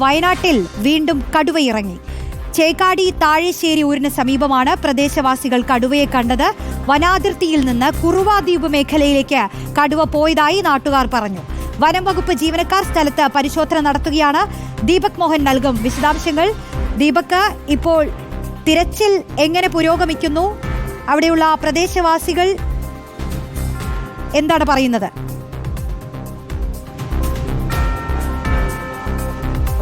വയനാട്ടിൽ വീണ്ടും കടുവയിറങ്ങി. ചേക്കാടി താഴശ്ശേരി ഊരിന് സമീപമാണ് പ്രദേശവാസികൾ കടുവയെ കണ്ടത്. വനാതിർത്തിയിൽ നിന്ന് കുറുവാദ്വീപ് മേഖലയിലേക്ക് കടുവ പോയതായി നാട്ടുകാർ പറഞ്ഞു. വനം വകുപ്പ് ജീവനക്കാർ സ്ഥലത്ത് പരിശോധന നടത്തുകയാണ്. ദീപക് മോഹൻ നൽകും വിശദാംശങ്ങൾ. ദീപക്, ഇപ്പോൾ തിരച്ചിൽ എങ്ങനെ പുരോഗമിക്കുന്നു? അവിടെയുള്ള പ്രദേശവാസികൾ എന്താണ് പറയുന്നത്?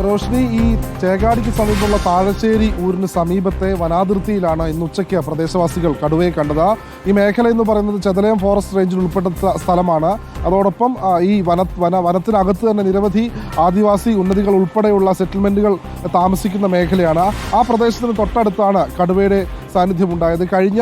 റോഷ്നി, ഈ ചേകാടിക്ക് സമീപമുള്ള താഴശ്ശേരി ഊരിന് സമീപത്തെ വനാതിർത്തിയിലാണ് ഇന്ന് ഉച്ചയ്ക്ക് പ്രദേശവാസികൾ കടുവയെ കണ്ടത്. ഈ മേഖല എന്ന് പറയുന്നത് ചെതലയം ഫോറസ്റ്റ് റേഞ്ചിൽ ഉൾപ്പെട്ട സ്ഥലമാണ്. അതോടൊപ്പം ഈ വനത്തിനകത്ത് തന്നെ നിരവധി ആദിവാസി ഉന്നതികൾ ഉൾപ്പെടെയുള്ള സെറ്റിൽമെന്റുകൾ താമസിക്കുന്ന മേഖലയാണ്. ആ പ്രദേശത്തിന് തൊട്ടടുത്താണ് കടുവയുടെ സാന്നിധ്യമുണ്ടായത്. കഴിഞ്ഞ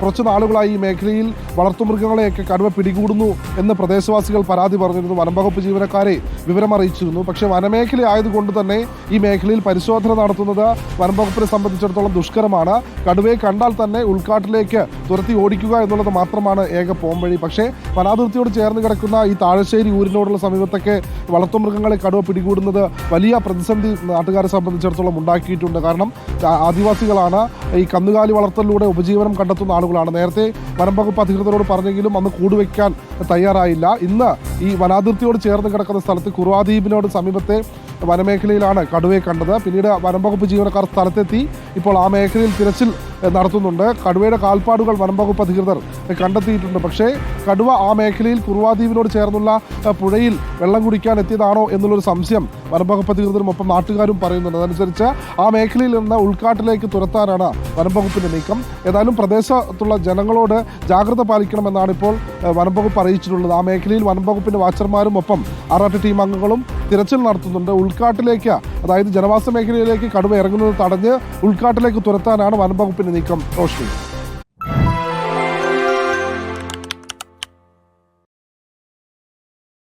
കുറച്ച് നാളുകളായി ഈ മേഖലയിൽ വളർത്തുമൃഗങ്ങളെയൊക്കെ കടുവ പിടികൂടുന്നു എന്ന് പ്രദേശവാസികൾ പരാതി പറഞ്ഞിരുന്നു. വനംവകുപ്പ് ജീവനക്കാരെ വിവരമറിയിച്ചിരുന്നു. പക്ഷേ വനമേഖല ആയതുകൊണ്ട് തന്നെ ഈ മേഖലയിൽ പരിശോധന നടത്തുന്നത് വനംവകുപ്പിനെ സംബന്ധിച്ചിടത്തോളം ദുഷ്കരമാണ്. കടുവയെ കണ്ടാൽ തന്നെ ഉൾക്കാട്ടിലേക്ക് തുരത്തി ഓടിക്കുക എന്നുള്ളത് മാത്രമാണ് ഏക പോംവഴി. പക്ഷേ വനാതിർത്തിയോട് ചേർന്ന് കിടക്കുന്ന ഈ താഴശ്ശേരി ഊരിനോടുള്ള സമീപത്തൊക്കെ വളർത്തുമൃഗങ്ങളെ കടുവ പിടികൂടുന്നത് വലിയ പ്രതിസന്ധി നാട്ടുകാരെ സംബന്ധിച്ചിടത്തോളം ഉണ്ടാക്കിയിട്ടുണ്ട്. കാരണം ആദിവാസികളാണ്. ഈ കന്നുകാലി വളർത്തലിലൂടെ ഉപജീവനം കണ്ടെത്തുന്ന ആളുകളാണ്. നേരത്തെ വനംവകുപ്പ് അധികൃതരോട് പറഞ്ഞെങ്കിലും അന്ന് കൂടുവയ്ക്കാൻ തയ്യാറായില്ല. ഇന്ന് ഈ വനാതിർത്തിയോട് ചേർന്ന് കിടക്കുന്ന സ്ഥലത്ത് കുറുവാദ്വീപിനോട് സമീപത്തെ വനമേഖലയിലാണ് കടുവയെ കണ്ടത്. പിന്നീട് വനംവകുപ്പ് ജീവനക്കാർ സ്ഥലത്തെത്തി ഇപ്പോൾ ആ മേഖലയിൽ തിരച്ചിൽ നടത്തുന്നുണ്ട്. കടുവയുടെ കാൽപ്പാടുകൾ വനംവകുപ്പ് അധികൃതർ കണ്ടെത്തിയിട്ടുണ്ട്. പക്ഷേ കടുവ ആ മേഖലയിൽ കുറുവാദ്വീപിനോട് ചേർന്നുള്ള പുഴയിൽ വെള്ളം കുടിക്കാൻ എത്തിയതാണോ എന്നുള്ളൊരു സംശയം വനംവകുപ്പ് അധികൃതരും ഒപ്പം നാട്ടുകാരും പറയുന്നുണ്ട്. അതനുസരിച്ച് ആ മേഖലയിൽ നിന്ന് ഉൾക്കാട്ടിലേക്ക് തുരത്താനാണ് വനംവകുപ്പിന്റെ നീക്കം. ഏതായാലും പ്രദേശത്തുള്ള ജനങ്ങളോട് ജാഗ്രത പാലിക്കണമെന്നാണ് ഇപ്പോൾ വനംവകുപ്പ് അറിയിച്ചിട്ടുള്ളത്. ആ മേഖലയിൽ വനംവകുപ്പിന്റെ വാച്ചർമാരും ഒപ്പം ആറാട്ട് ടീം അംഗങ്ങളും തിരച്ചിൽ നടത്തുന്നുണ്ട്. ഉൾക്കാട്ടിലേക്ക്, അതായത് ജനവാസ മേഖലയിലേക്ക് കടുവ ഇറങ്ങുന്നത് തടഞ്ഞ് ഉൾക്കാട്ടിലേക്ക് തുരത്താനാണ് വനംവകുപ്പിന്റെ നീക്കം. റോഷ്നി.